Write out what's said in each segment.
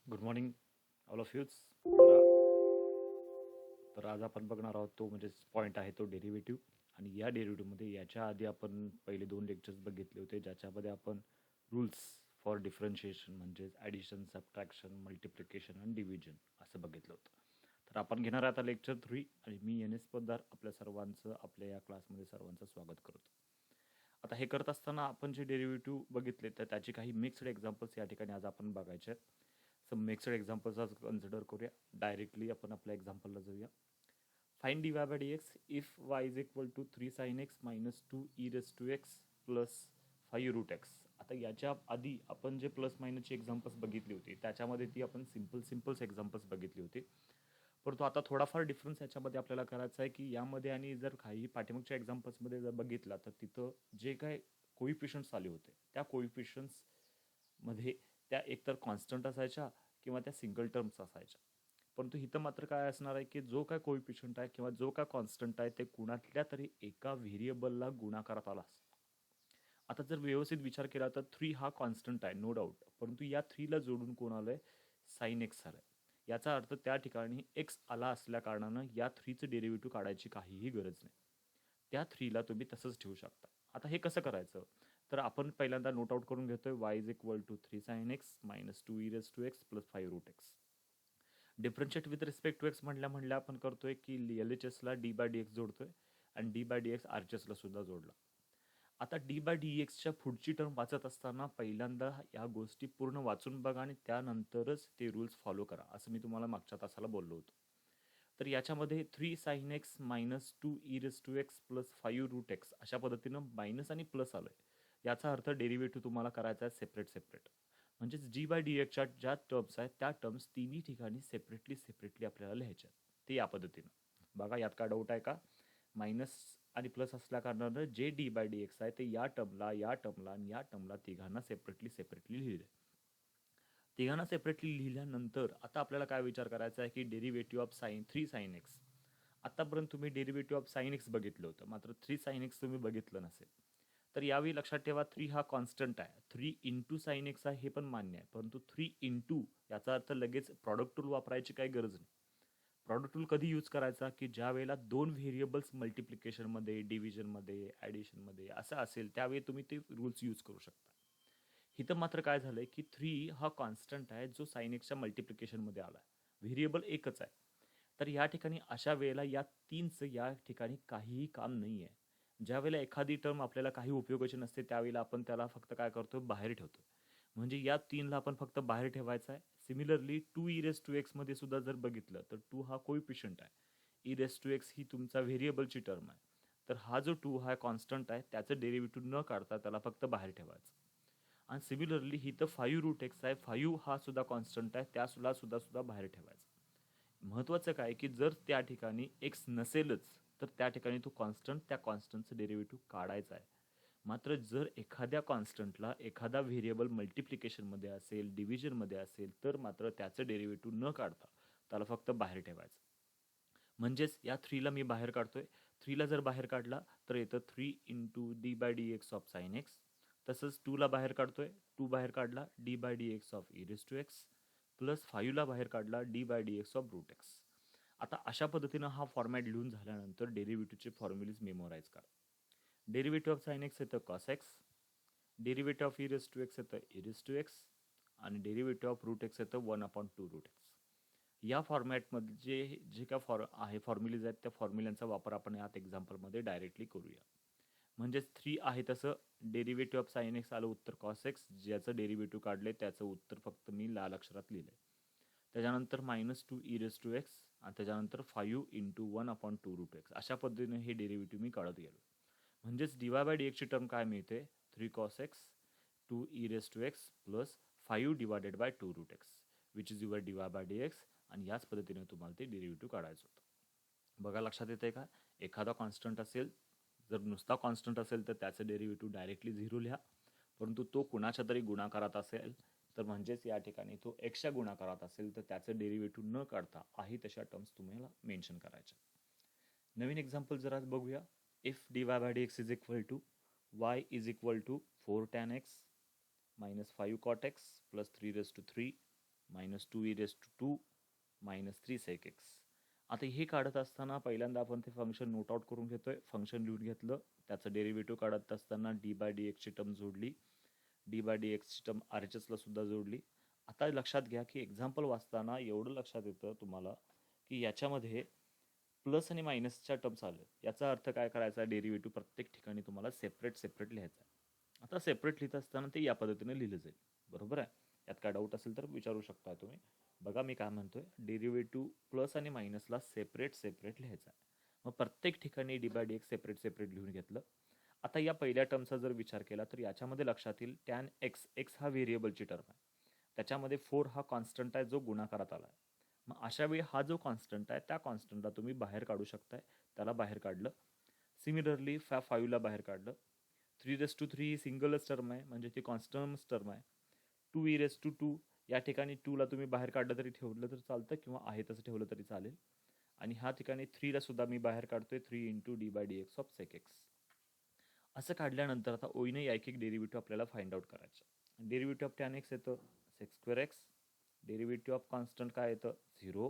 Good morning all of use. तर आज आपण बघणार आहोत तो म्हणजे पॉईंट आहे तो डेरिव्हेटिव्ह. आणि या डेरिव्हेटिव्हमध्ये याच्या आधी आपण पहिले 2 लेक्चर्स बघितले होते ज्याच्यामध्ये आपण रूल्स फॉर डिफरन्शिएशन म्हणजेच ॲडिशन, सबट्रॅक्शन, मल्टिप्लिकेशन आणि डिव्हिजन असं बघितलं होतं. तर आपण घेणार आता लेक्चर 3 आणि मी एन एस पद्दार आपल्या सर्वांचं आपल्या या क्लासमध्ये सर्वांचं स्वागत करतो. आता हे करत असताना आपण जे डेरिव्हेटिव्ह बघितले तर त्याचे काही मिक्स्ड एक्झाम्पल्स या ठिकाणी आज आपण बघायचे आहेत. सम मिक्स्ड एक्झाम्पल्स आज कन्सिडर करूया. डायरेक्टली आपण आपल्या एक्झाम्पलला जाऊया. Find dy by dx if y is equal to 3 sin x minus 2 e raised to x plus 5 root x. आता याच्या आधी आपण जे प्लस मायनसची एक्झाम्पल्स बघितली होती त्याच्यामध्ये ती आपण सिम्पल्स एक्झाम्पल्स बघितली होती. परंतु आता थोडाफार डिफरन्स याच्यामध्ये आपल्याला करायचा आहे की यामध्ये आणि जर काही पाठीमागच्या एक्झाम्पल्समध्ये जर बघितला तर तिथं जे काय कोइफिशियंट्स आले होते त्या कोइफिशियंट्समध्ये त्या एकतर कॉन्स्टंट असायच्या किंवा त्या सिंगल टर्म्स असायच्या. परंतु इथं मात्र काय असणार आहे की जो काय कोइफिशियंट आहे किंवा जो काय कॉन्स्टंट आहे ते कुणातल्या तरी एका व्हेरिएबलला गुणाकारात आला असतो. आता जर व्यवस्थित विचार केला तर 3 हा कॉन्स्टंट आहे नो डाऊट, परंतु या 3ला जोडून कोण आलं आहे, साईन एक्स आलं आहे. याचा अर्थ त्या ठिकाणी एक्स आला असल्या कारणानं या 3चं डेरिव्हेटिव्ह काढायची काहीही गरज नाही. त्या 3ला तुम्ही तसंच ठेवू शकता. आता हे कसं करायचं, तर आपण पहिल्यांदा नोट आउट करून घेतोय y is equal to 3 sine x minus 2 e raise to x plus 5 root x. Differentiate with respect to x म्हणल्या आपण करतोय की एल एच एसला डी बाय डी एक्स जोडतोय आणि d by d x R H एसला सुद्धा जोडला. आता डी बाय डी एक्सच्या पुढची टर्म वाचत असताना पहिल्यांदा या गोष्टी पूर्ण वाचून बघा आणि त्यानंतरच ते रूल्स फॉलो करा असं मी तुम्हाला मागच्या तासाला बोललो होतो. तर याच्यामध्ये 3 sine x minus 2 e raise to x plus 5 root x अशा पद्धतीनं मायनस आणि प्लस आलं आहे. याचा अर्थ डेरिव्हेटिव्ह तुम्हाला करायचा आहे सेपरेट. म्हणजेच डी बाय डी एक्सच्या ज्या टर्म्स आहेत त्या टर्म्स तिन्ही ठिकाणी सेपरेटली आपल्याला लिहायच्या आहेत ते या पद्धतीनं. बघा यात काय डाऊट आहे का? मायनस आणि प्लस असल्या कारणानं जे डी बाय डी एक्स आहे ते या टर्मला आणि या टर्मला तिघांना सेपरेटली लिहिले. तिघांना सेपरेटली लिहिल्यानंतर आता आपल्याला काय विचार करायचा आहे की derivative of sign 3 sine x. आतापर्यंत तुम्ही डेरिव्हेटिव्ह ऑफ साइन एक्स बघितलं होतं, मात्र 3 साइन एक्स तुम्ही बघितलं नसेल. तर यावेळी लक्षात ठेवा 3 हा कॉन्स्टंट आहे. 3 इंटू साइन एक्स आहे हे पण मान्य आहे, परंतु 3 इंटू याचा अर्थ लगेच प्रॉडक्ट टूल वापरायची काही गरज नाही. प्रॉडक्ट टूल कधी यूज करायचा की ज्या वेळेला 2 व्हेरिएबल्स मल्टिप्लिकेशनमध्ये, डिव्हिजनमध्ये, ॲडिशनमध्ये असं असेल त्यावेळी तुम्ही ते रूल्स यूज करू शकता. इथं मात्र काय झालंय की 3 हा कॉन्स्टंट आहे जो साइन एक्सच्या मल्टिप्लिकेशनमध्ये आला आहे. व्हेरिएबल एकच आहे. तर या ठिकाणी अशा वेळेला या 3चं या ठिकाणी काहीही काम नाही आहे. ज्या वेळेला एखादी टर्म आपल्याला काही उपयोगाची नसते त्यावेळेला आपण त्याला फक्त काय करतो, बाहेर ठेवतो. म्हणजे या 3ला आपण फक्त बाहेर ठेवायचा आहे. सिमिलरली 2 ई रेस टू एक्समध्ये सुद्धा जर बघितलं तर 2 हा कोइफिशियंट आहे. ई रेस टू एक्स ही तुमचा व्हेरिएबलची टर्म आहे. तर हा जो 2 हा कॉन्स्टंट आहे त्याचं डेरिव्हेटिव्ह न काढता त्याला फक्त बाहेर ठेवायचं. आणि सिमिलरली ही तर 5 रूट एक्स आहे, 5 हा सुद्धा कॉन्स्टंट आहे, त्यासुद्धा बाहेर ठेवायचा. महत्त्वाचं काय की जर त्या ठिकाणी एक्स नसेलच तर त्या ठिकाणी तो कॉन्स्टंट त्या कॉन्स्टंटचं डेरिव्हेटिव्ह काढायचा आहे. मात्र जर एखाद्या कॉन्स्टंटला एखादा व्हेरिएबल मल्टिप्लिकेशनमध्ये असेल, डिव्हिजनमध्ये असेल तर मात्र त्याचं डेरिव्हेटिव्ह न काढता त्याला फक्त बाहेर ठेवायचं. म्हणजेच या 3ला मी बाहेर काढतोय. 3ला जर बाहेर काढला तर येतं 3 into d by d x of sine x. तसंच 2ला बाहेर काढतोय, 2 बाहेर काढला d by d x of e raise to x plus 5ला बाहेर काढला d by d x of root x. आता अशा पद्धतीनं हा फॉर्मॅट लिहून झाल्यानंतर डेरिव्हेटिव्हचे फॉर्म्युलेज मेमोराईज करा. डेरिव्हेटिव्ह ऑफ साइन एक्स येतं cos x, derivative of e raise to x येतं ई रेस टू एक्स आणि डेरिव्हेटिव्ह ऑफ रूट एक्स येतं 1/2 रूट एक्स. या फॉर्मॅटमध्ये जे काय फॉर्म्युलेज आहेत त्या फॉर्म्युल्यांचा वापर आपण यात एक्झाम्पलमध्ये डायरेक्टली करूया. म्हणजेच 3 आहे तसं डेरिव्हेटिव्ह ऑफ साइन एक्स आलं उत्तर कॉस एक्स, ज्याचं डेरिव्हेटिव्ह काढले त्याचं उत्तर फक्त मी लाल अक्षरात लिहिलं आहे. त्याच्यानंतर -2 ई रेस टू एक्स आणि त्याच्यानंतर 5 इंटू 1/2 रूट एक्स अशा पद्धतीने हे डेरिव्हेटिव्ह मी काढत गेलो. म्हणजेच डी वाय बाय डी एक्सची टर्म काय मिळते, 3 cos x 2 e raise to x plus 5 divided by 2 root x which is your d y by d x. आणि याच पद्धतीने तुम्हाला ते डेरिव्हेटिव्ह काढायचं होतं. बघा लक्षात येते का? एखादा कॉन्स्टंट असेल, जर नुसता कॉन्स्टंट असेल तर त्याचं डेरिव्हेटिव्ह डायरेक्टली 0 लिहा. परंतु तो कुणाच्या तरी गुणाकारात असेल तर म्हणजेच या ठिकाणी तो एक्सच्या गुणाकारात असेल तर त्याचं डेरिव्हेटिव्ह न काढता आहे तशा टर्म्स तुम्हाला मेन्शन करायच्या. नवीन एक्झाम्पल जर आज बघूया. If d y by d x is equal to y is equal to 4 tan x minus 5 cot x plus 3 raise to 3 -2e⁻², -3sec(x). आता हे काढत असताना पहिल्यांदा आपण ते फंक्शन नोट आउट करून घेतोय. फंक्शन लिहून घेतलं. त्याचं डेरिव्हेटिव्ह काढत असताना d/dx ची टर्म जोडली. d/dx ची टर्म RHSला सुद्धा जोडली. आता लक्षात घ्या की एक्झाम्पल वाचताना एवढं लक्षात येतं तुम्हाला की याच्यामध्ये प्लस आणि मायनसच्या टर्म्स आले. याचा अर्थ काय करायचा, डेरिव्हेटिव्ह प्रत्येक ठिकाणी तुम्हाला सेपरेट लिहायचा आहे. आता सेपरेट लिहित असताना ते या पद्धतीने लिहिलं जाईल. बरोबर आहे. यात काय डाऊट असेल तर विचारू शकता तुम्ही. बघा मी काय म्हणतोय, डेरिव्हेटिव्ह प्लस आणि मायनसला सेपरेट लिहायचा आहे. मग प्रत्येक ठिकाणी d/dx सेपरेट लिहून घेतलं. आता या पहिल्या टर्मचा जर विचार केला तर याच्यामध्ये लक्षात येईल tan x हा व्हेरिएबलची टर्म आहे. त्याच्यामध्ये 4 हा कॉन्स्टंट आहे जो गुणाकारात आला आहे. मग अशा वेळी हा जो कॉन्स्टंट आहे त्या कॉन्स्टंटला तुम्ही बाहेर काढू शकताय. त्याला बाहेर काढलं. सिमिलरली 5ला बाहेर काढलं. 3^3 ही सिंगलच टर्म आहे म्हणजे ती कॉन्स्टंट टर्म आहे. 2e⁻² या ठिकाणी 2ला तुम्ही बाहेर काढलं तरी ठेवलं तर चालतं किंवा आहे तसं ठेवलं तरी चालेल. आणि ह्या ठिकाणी 3ला सुद्धा मी बाहेर काढतोय. 3 × d/dx ऑफ sec(x). असं काढल्यानंतर आता ओळीने एक डेरिव्हेटिव्ह आपल्याला फाइंड आउट करायचं. डेरिव्हेटिव्ह ऑफ tan x येतं sec²x. डेरिव्हेटिव्ह ऑफ कॉन्स्टंट काय येतं 0.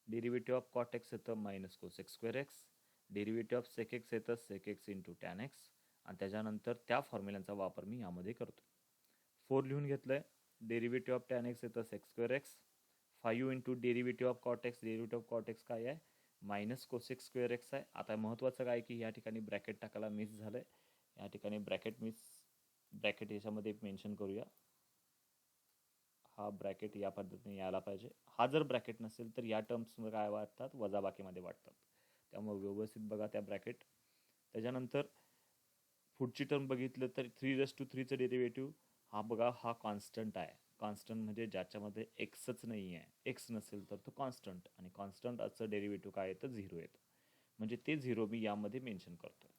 डेरिव्हेटिव्ह ऑफ cot x येतं -cosec²x. डेरिव्हेटिव्ह ऑफ sec(x) येतं sec(x) × tan x. आणि त्याच्यानंतर त्या फॉर्म्युलांचा वापर मी यामध्ये करतो. 4 लिहून घेतलंय. डेरिव्हेटिव्ह ऑफ tan x येतं sec²x. 5 × derivative of cot x. Derivative of cot x काय आहे -cosec²x आहे. आता महत्त्वाचं काय की या ठिकाणी ब्रॅकेट टाकायला मिस झालंय. या ठिकाणी ब्रॅकेट याच्यामध्ये मेन्शन करूया. हा ब्रॅकेट या पद्धतीने यायला पाहिजे. हा जर ब्रॅकेट नसेल तर या टर्म्स काय वाटतात वजाबाकीमध्ये वाटतात. त्यामुळे व्यवस्थित बघा त्या ब्रॅकेट. त्याच्यानंतर पुढची टर्म बघितलं तर 3^3चं डेरिव्हेटिव्ह हा बघा हा कॉन्स्टंट आहे. कॉन्स्टंट म्हणजे ज्याच्यामध्ये एक्सच नाही आहे. एक्स नसेल तर तो कॉन्स्टंट आणि कॉन्स्टंट असं डेरिव्हेटिव्ह काय येतं 0 येतं. म्हणजे ते 0 मी यामध्ये मेन्शन करतोय.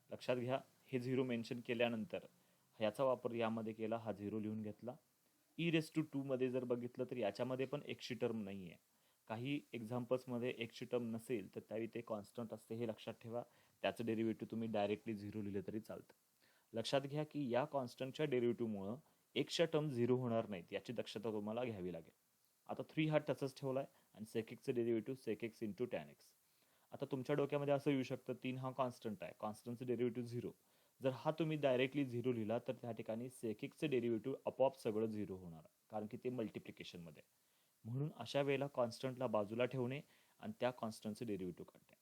लक्षात घ्या हे 0 मेन्शन केल्यानंतर ह्याचा वापर यामध्ये केला. हा 0 लिहून घेतला. e⁻² मध्ये जर बघितलं तर याच्यामध्ये पण एक्सची टर्म नाही आहे. काही एक्झाम्पल्समध्ये एक्सची टर्म नसेल तर त्यावेळी ते कॉन्स्टंट असते हे लक्षात ठेवा. त्याचं डेरिव्हेटिव्ह तुम्ही डायरेक्टली 0 लिहिलं तरी चालतं. लक्षात घ्या की या कॉन्स्टंटच्या डेरिव्हेटिव्हमुळं एक्सच्या टर्म 0 होणार नाहीत याची दक्षता तुम्हाला घ्यावी लागेल. आता 3 हा तसंच ठेवलाय आणि sec(x)चं डेरिव्हेटिव्ह sec(x) × tan x. आता तुमच्या डोक्यामध्ये असं येऊ शकतं 3 हा कॉन्स्टंट आहे. कॉन्स्टंटचं डेरिव्हेटिव्ह 0. जर हा तुम्ही डायरेक्टली 0 लिहिला तर त्या ठिकाणी sec(x)चं डेरिव्हेटिव्ह आपोआप सगळं 0 होणार आहे. कारण की ते मल्टिप्लिकेशनमध्ये. म्हणून अशा वेळेला कॉन्स्टंटला बाजूला ठेवणे आणि त्या कॉन्स्टंटचं डेरिव्हेटिव्ह काढणे.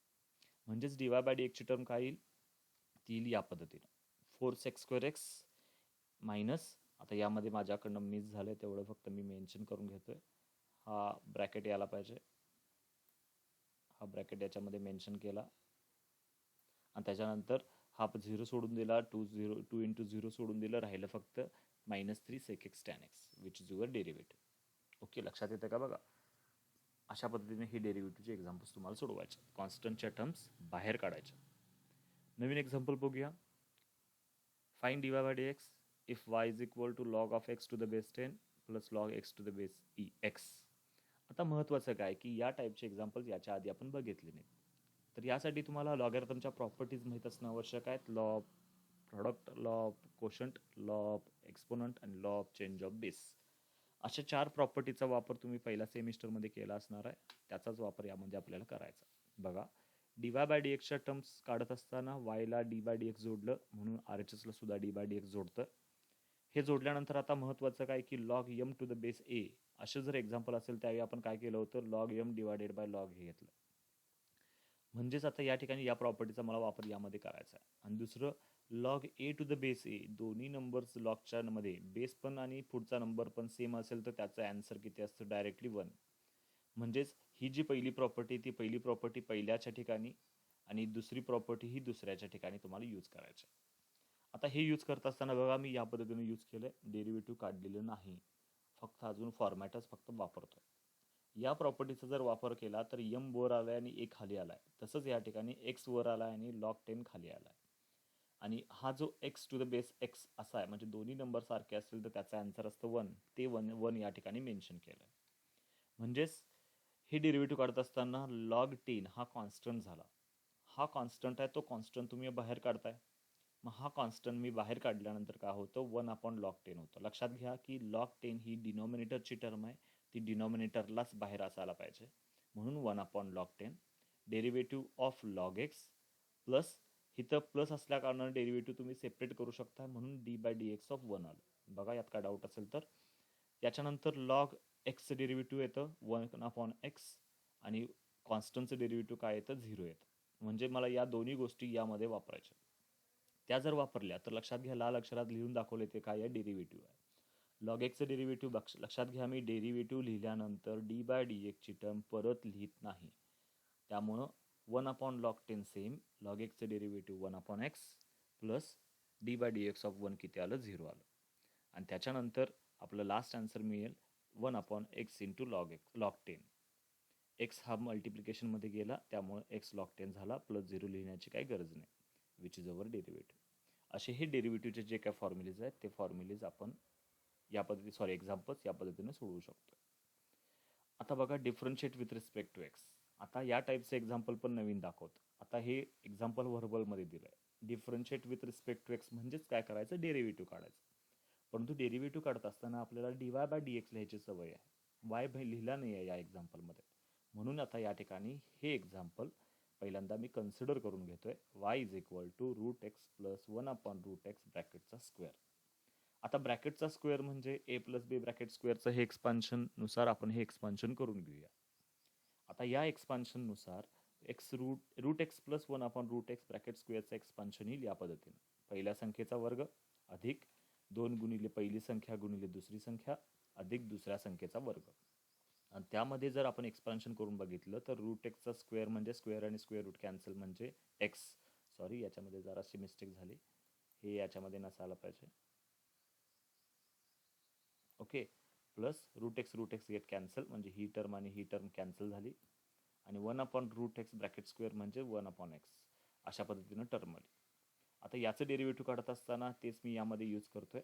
म्हणजेच dy/dx ची टर्म काय येईल ती येईल या पद्धतीनं 4sec²x मायनस, आता यामध्ये माझ्याकडनं मिस झालंय तेवढं फक्त मी मेन्शन करून घेतोय. हा ब्रॅकेट यायला पाहिजे. हा ब्रॅकेट याच्यामध्ये मेन्शन केला आणि त्याच्यानंतर हा 0 सोडून दिला. 2 × 0 सोडून दिलं. राहिलं फक्त -3sec(x) tan x which is your derivative. Okay, लक्षात येतं का बघा. अशा पद्धतीने ही डेरिव्हेटिव्हचे एक्झाम्पल्स तुम्हाला सोडवायचे. कॉन्स्टंटच्या टर्म्स बाहेर काढायच्या. नवीन एक्झाम्पल बघूया. Find dy/dx if y is equal to log of x to the base 10 plus log x to the base x. आता महत्त्वाचं काय की या टाईपचे एक्झाम्पल्स याच्या आधी आपण बघितले नाहीत. तर यासाठी तुम्हाला लॉगॅरिथमच्या प्रॉपर्टीज माहीत असणं आवश्यक आहेत. Law of product, law of quotient, law of exponent आणि law of change of base. अशा 4 प्रॉपर्टीचा वापर तुम्ही पहिल्या सेमिस्टरमध्ये केला असणार आहे. त्याचाच वापर यामध्ये आपल्याला करायचा. बघा dy/dx च्या टर्म्स काढत असताना yला d/dx जोडलं म्हणून RHSला सुद्धा d/dx जोडतं. हे जोडल्यानंतर आता महत्त्वाचं काय की log m to the base a असं जर एक्झाम्पल असेल त्यावेळी आपण काय केलं होतं log m / log हे घेतलं. म्हणजेच आता या ठिकाणी या प्रॉपर्टीचा मला वापर यामध्ये करायचा आहे. आणि दुसरं log a to the base a, दोन्ही नंबर्स लॉगच्या मध्ये बेस पण आणि पुढचा नंबर पण सेम असेल तर त्याचं आन्सर किती असतं डायरेक्टली 1. म्हणजेच ही जी पहिली प्रॉपर्टी ती पहिली प्रॉपर्टी पहिल्याच्या ठिकाणी आणि दुसरी प्रॉपर्टी ही दुसऱ्याच्या ठिकाणी तुम्हाला यूज करायची. आता हे यूज करत असताना बघा मी या पद्धतीने यूज केलंय. डेरिव्हेटिव्ह काढलेलं नाही, फक्त अजून फॉर्मॅटच फक्त वापरतोय. या प्रॉपर्टीचा जर वापर केला तर m वर आलाय आणि a खाली आलाय. तसंच या ठिकाणी x वर आलाय आणि log 10 खाली आलाय. आणि हा जो x to the base x असा आहे म्हणजे दोन्ही नंबर सारखे असतील तर त्याचा आन्सर असतं 1. ते 1 या ठिकाणी मेन्शन केलंय. म्हणजेच हे डेरिव्हेटिव्ह काढत असताना log 10 हा कॉन्स्टंट झाला. हा कॉन्स्टंट आहे, तो कॉन्स्टंट तुम्ही बाहेर काढताय. मग हा कॉन्स्टंट मी बाहेर काढल्यानंतर काय होतं 1/log 10 होतं. लक्षात घ्या की log 10 ही डिनॉमिनेटरची टर्म आहे. ती डिनॉमिनेटरलाच बाहेर असायला पाहिजे. म्हणून 1/log 10 derivative of log x plus इथं प्लस असल्या कारणाने डेरिव्हेटिव्ह तुम्ही सेपरेट करू शकता, म्हणून d/dx ऑफ 1 आलं. बघा यात काय डाऊट असेल तर. याच्यानंतर लॉग एक्सचं डेरिव्हेटिव्ह येतं 1/x आणि कॉन्स्टंटचं डेरिव्हेटिव्ह काय येतं 0 येतं. म्हणजे मला या दोन्ही गोष्टी यामध्ये वापरायच्या. त्या जर वापरल्या तर लक्षात घ्या, लाल अक्षरात लिहून दाखवले ते काय आहे, डेरिव्हेटिव्ह आहे. लॉग एक्सचं डेरिव्हेटिव्ह लक्षात घ्या, मी डेरिव्हेटिव्ह लिहिल्यानंतर d/dx ची टर्म परत लिहित नाही. त्यामुळं 1/log 10 सेम, लॉग एक्सचं derivative 1/x plus d/dx of 1 किती आलं, 0 आलं. आणि त्याच्यानंतर आपलं लास्ट आन्सर मिळेल 1/x इंटू log 10. एक्स हा मल्टिप्लिकेशनमध्ये गेला, त्यामुळे x log 10 झाला, प्लस 0 लिहिण्याची काही गरज नाही, विच इज अवर डेरिव्हेटिव्ह. असे हे डेरिव्हेटिव्हचे जे काही फॉर्म्युलेज आहेत ते फॉर्म्युलेज आपण या पद्धती एक्झाम्पल्स या पद्धतीने सोडवू शकतो. आता बघा, differentiate with respect to x. आता या टाईपचे एक्झाम्पल पण नवीन दाखवतो. आता हे एक्झाम्पल व्हर्बलमध्ये दिलं आहे. Differentiate with respect to x म्हणजेच काय करायचं, डेरिव्हेटिव्ह काढायचं. परंतु डेरिव्हेटिव्ह काढत असताना आपल्याला dy/dx लिहायची सवय आहे. वाय लिहिला नाही आहे या एक्झाम्पलमध्ये. म्हणून आता या ठिकाणी हे एक्झाम्पल पहिल्यांदा मी कन्सिडर करून घेतोय. y is equal to √x plus 1/√x ब्रॅकेटचा स्क्वेअर. आता ब्रॅकेटचा स्क्वेअर म्हणजे a प्लस बी ब्रॅकेट स्क्वेअरचं हे एक्सपान्शन नुसार आपण हे एक्सपान्शन करून घेऊया. आता या एक्सपान्शन नुसार √x प्लस 1/√x ब्रॅकेट स्क्वेअरचं एक्सपान्शन येईल या पद्धतीने. पहिल्या संख्येचा वर्ग अधिक 2 गुणिले पहिली संख्या गुणिले दुसरी संख्या अधिक दुसऱ्या संख्येचा वर्ग. आणि त्यामध्ये जर आपण एक्सपान्शन करून बघितलं तर √xचा स्क्वेअर म्हणजे स्क्वेअर आणि स्क्वेअर रूट कॅन्सल म्हणजे x. सॉरी, याच्यामध्ये जराशी मिस्टेक झाली, हे याच्यामध्ये नसायला पाहिजे. Okay, plus √x get cancel म्हणजे ही टर्म आणि ही टर्म कॅन्सल झाली, आणि 1/√x ब्रॅकेट स्क्वेअर म्हणजे 1/x. अशा पद्धतीनं टर्म आली. आता याचं डेरिव्हेटिव्ह काढत असताना तेच मी यामध्ये यूज करतोय.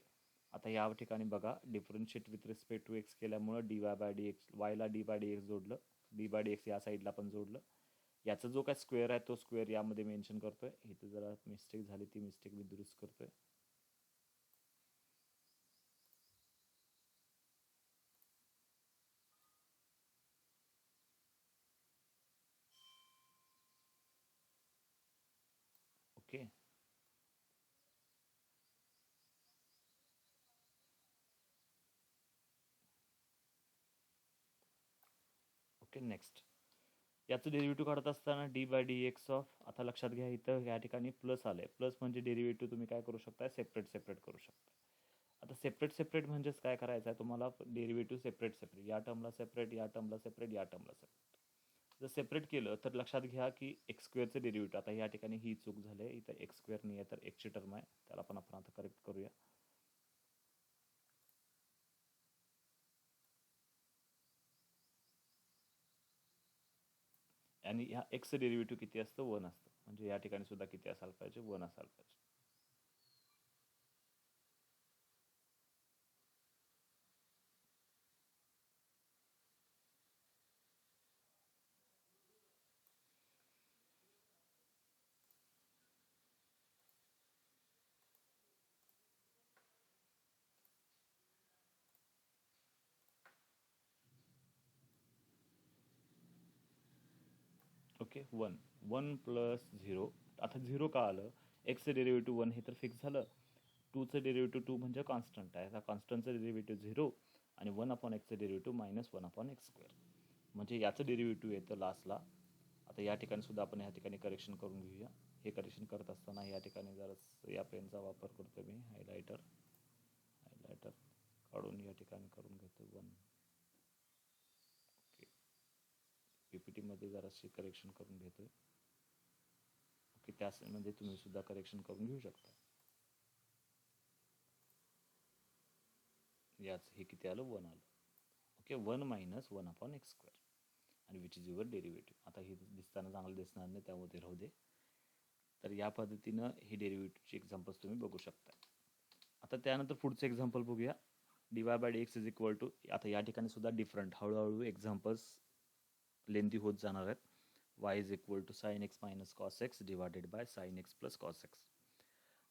आता या ठिकाणी बघा, differentiate with respect to x केल्यामुळं dy/dx, वायला d/dx जोडलं, d/dx या साईडला पण जोडलं. याचा जो काय स्क्वेअर आहे तो स्क्वेअर यामध्ये मेन्शन करतोय. इथं जरा मिस्टेक झाली, ती मिस्टेक मी दुरुस्त करतोय. Okay, okay, next. याचं डेरिव्हेटिव्ह काढत असताना d/dx ऑफ, आता लक्षात घ्या इथं या ठिकाणी प्लस आलंय. प्लस म्हणजे डेरिव्हेटिव्ह तुम्ही काय करू शकता, सेपरेट करू शकता. आता सेपरेट म्हणजेच काय करायचं आहे तुम्हाला, डेरिव्हेटिव्ह सेपरेट या टर्मला सेपरेट, या टर्मला सेपरेट, या टर्मला सेपरेट. जर सेपरेट केलं तर लक्षात घ्या की एक्स स्क्वेअरचं डेरिव्हेटिव्ह, आता या ठिकाणी ही चूक झाली आहे, इथं एक्स स्क्वेअर नाही आहे तर एक्सची टर्म आहे, त्याला पण आपण आता करेक्ट करूया. आणि ह्या एक्सचं डेरिव्हेटिव्ह किती असतं, 1 असतं. म्हणजे या ठिकाणी सुद्धा किती असायला पाहिजे, 1 असायला पाहिजे. Okay, 1 plus 0. आता 0 का आलं, एक्सचं डेरिव्हेटिव्ह 1 हे तर फिक्स झालं. 2चं डेरिव्हेटिव्ह 2 म्हणजे कॉन्स्टंट आहे. आता कॉन्स्टंटचं डेरिव्हेटिव्ह 0 आणि 1/xचं डेरिव्हेटिव्ह मायनस 1/x स्क्वेअर. म्हणजे याचं डेरिव्हेटिव्ह येतं लास्टला. आता या ठिकाणी सुद्धा आपण या ठिकाणी करेक्शन करून घेऊया. हे करेक्शन करत असताना या ठिकाणी जरा या पेनचा वापर करतो मी, हायलायटर काढून या ठिकाणी करून घेतो 1. ओके, पीपीटीमध्ये जराशी करेक्शन करून घेतोय. ओके, त्यामध्ये तुम्ही सुद्धा करेक्शन करून घेऊ शकता. याच हे किती आलं, 1 आलं. ओके, 1 मायनस 1/x स्क्वेअर आणि विच इज युअर डेरिव्हेटिव्ह. आता हे दिसताना चांगलं दिसणार नाही, त्यामध्ये राहू दे. तर या पद्धतीनं ही डेरिव्हेटिव्हची एक्झाम्पल्स तुम्ही बघू शकता. आता त्यानंतर पुढचं एक्झाम्पल बघूया. dy/dx इज इक्वल टू, आता या ठिकाणी सुद्धा डिफरंट हळूहळू एक्झाम्पल्स लेंदी होत जाणार आहेत. y is equal to sin x minus cos x divided by sin x plus cos x.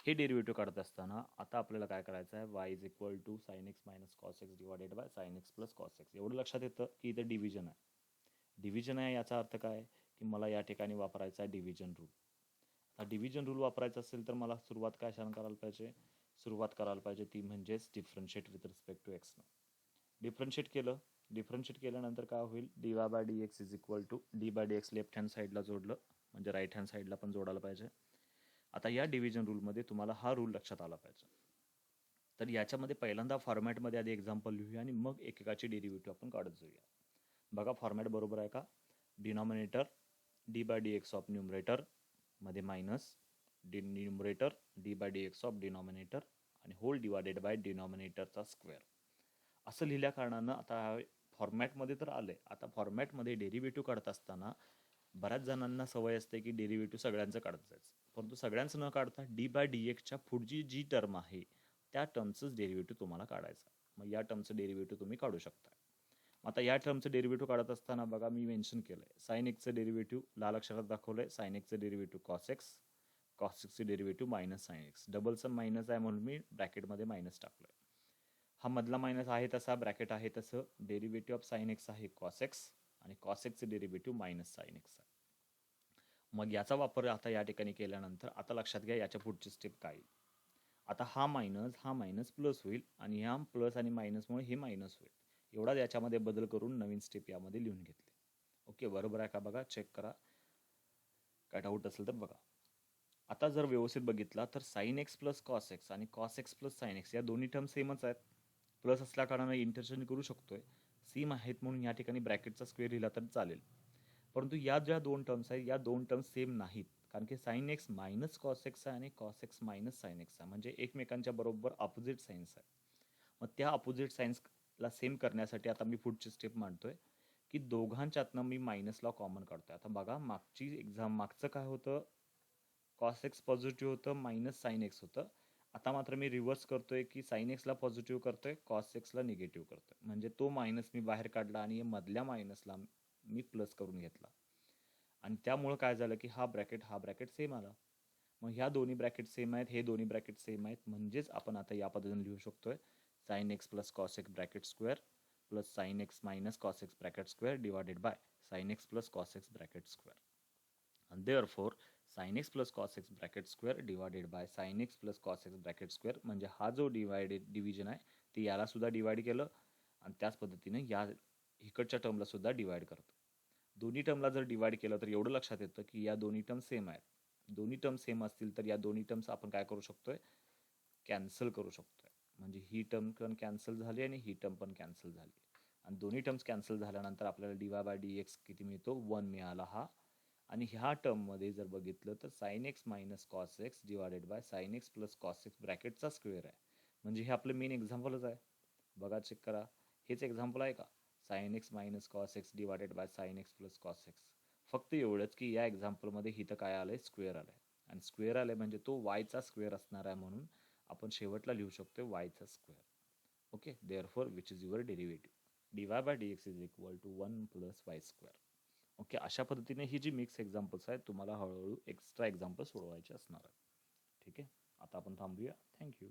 हे डेरिव्हेटिव्ह काढत असताना आता आपल्याला काय करायचं आहे, y is equal to sine x minus cos x divided by sine x plus cos x. एवढं लक्षात येतं की इथं डिव्हिजन आहे. डिव्हिजन आहे याचा अर्थ काय, की मला या ठिकाणी वापरायचा आहे डिव्हिजन रूल. आता डिव्हिजन रूल वापरायचा असेल तर मला सुरुवात काय करायला पाहिजे, सुरुवात करायला पाहिजे ती म्हणजेच डिफरन्शिएट विथ रिस्पेक्ट टू एक्सनं. डिफरन्शिएट केल्यानंतर काय होईल, d y by d x is equal to d by d x left hand साईडला जोडलं म्हणजे राईट हँड साईडला पण जोडायला पाहिजे. आता या डिव्हिजन रूलमध्ये तुम्हाला हा रूल लक्षात आला पाहिजे. तर याच्यामध्ये पहिल्यांदा फॉर्मॅटमध्ये आधी एक्झाम्पल लिहूया आणि मग एकेकाची डेरिव्हेटिव्ह आपण काढत जाऊया. बघा फॉर्मॅट बरोबर आहे का, denominator d by d x of numerator मध्ये minus numerator d by d x of denominator आणि होल डिवायडेड बाय डिनॉमिनेटरचा स्क्वेअर. असं लिहिल्या कारणानं आता फॉर्मॅटमध्ये तर आलं आहे. आता फॉर्मॅटमध्ये डेरिव्हेटिव्ह काढत असताना बऱ्याच जणांना सवय असते की डेरिव्हेटिव्ह सगळ्यांचं काढत जायचं, परंतु सगळ्यांचं न काढता डी बाय डी एक्सच्या पुढची जी टर्म आहे त्या टर्मचंच डेरिव्हेटिव्ह तुम्हाला काढायचं. मग या टर्मचं डेरिव्हेटिव्ह तुम्ही काढू शकता. आता या टर्मचं डेरिव्हेटिव्ह काढत असताना बघा मी मेन्शन केलं आहे साइन एक्सचं डेरिव्हेटिव्ह लाल अक्षरात दाखवलं आहे. साइन एक्सचं डेरिव्हेटिव्ह कॉस एक्स, कॉस एक्सचं डेरिव्हेटिव्ह मायनस साइन एक्स. डबलचं मायनस आहे म्हणून मी ब्रॅकेटमध्ये मायनस टाकलं आहे. हा मधला मायनस आहे तसा ब्रॅकेट आहे तसं. डेरिव्हेटिव्ह ऑफ साइन एक्स आहे कॉस एक्स आणि कॉस एक्सचं डेरिव्हेटिव्ह मायनस साइन एक्स आहे. मग याचा वापर आता या ठिकाणी केल्यानंतर आता लक्षात घ्या याच्या पुढची स्टेप काय येईल. आता हा मायनस प्लस होईल आणि ह्या प्लस आणि मायनसमुळे हे मायनस होईल. एवढाच याच्यामध्ये बदल करून नवीन स्टेप यामध्ये लिहून घेतली. ओके, बरोबर आहे का बघा, चेक करा, काय डाऊट असेल तर बघा. आता जर व्यवस्थित बघितला तर sine x plus cos x आणि cos x plus sine x या दोन्ही टर्म सेमच आहेत. प्लस असल्या कारणाने इंटरचेंज करू शकतोय. सेम आहेत म्हणून या ठिकाणी ब्रॅकेटचा स्क्वेअर लिहिला तर चालेल. परंतु या ज्या दोन टर्म्स आहेत या दोन टर्म्स सेम नाहीत, कारण की sign x minus cos x आहे आणि cos x minus sine x आहे, म्हणजे एकमेकांच्या बरोबर अपोजिट साइन्स आहे. मग त्या अपोजिट साइन्सला सेम करण्यासाठी आता मी पुढची स्टेप मांडतोय की दोघांच्यातनं मी मायनसला कॉमन काढतोय. आता बघा मागचं काय होतं, कॉस एक्स पॉझिटिव्ह होतं मायनस साइन एक्स होतं. आता मात्र मी रिव्हर्स करतोय की साइन एक्सला पॉझिटिव्ह करतोय, कॉस एक्सला निगेटिव्ह करतोय. म्हणजे तो मायनस मी बाहेर काढला आणि मधल्या मायनसला मी प्लस करून घेतला आणि त्यामुळं काय झालं की हा ब्रॅकेट सेम आला. मग ह्या दोन्ही ब्रॅकेट सेम आहेत, हे दोन्ही ब्रॅकेट सेम आहेत, म्हणजेच आपण आता या पद्धतीने लिहू शकतोय sign x plus cos x bracket square plus sine x minus cos x bracket square divided by sine x plus cos x bracket square. and therefore sin x plus cos x bracket square divided by sin x plus cos x bracket square. म्हणजे हा जो division आहे ते याला सुद्धा divide केलं आणि त्याच पद्धतीने या इकडच्या टर्मला सुद्धा डिवाइड करतो. दोन्ही टर्मला जर डिवाइड केलं तर एवढं लक्षात येतं की या दोन्ही टर्म सेम आहेत. दोन्ही टर्म सेम असतील तर या दोन्ही टर्म्स आपण काय करू शकतोय, कॅन्सल करू शकतोय. म्हणजे ही टर्म पण कॅन्सल झाली आणि ही टर्म पण कॅन्सल झाली आणि दोन्ही टर्म्स कॅन्सल झाल्यानंतर आपल्याला D y by d x किती मिळतो, 1 मिळाला हा. आणि ह्या टर्ममध्ये जर बघितलं तर sine x minus cos x divided by sine x plus cos x ब्रॅकेटचा स्क्वेअर आहे. म्हणजे हे आपलं मेन एक्झाम्पलच आहे. बघा चेक करा, हेच एक्झाम्पल आहे का, sign x minus cos x divided by sine x plus cos x. फक्त एवढंच की या एक्झाम्पलमध्ये हिथं काय आलं आहे, स्क्वेअर आलं आहे आणि स्क्वेअर आलं आहे म्हणजे तो वायचा स्क्वेअर असणार आहे म्हणून आपण शेवटला लिहू शकतो वायचा square. Okay, therefore which is your derivative d y by d x is equal to 1 plus y square. Okay, अशा पद्धतीने ही जी मिक्स एक्झाम्पल्स आहेत तुम्हाला हळूहळू एक्स्ट्रा एक्झाम्पल सोडवायचे असणार आहेत. ठीक आहे, आता आपण थांबूया. थँक्यू.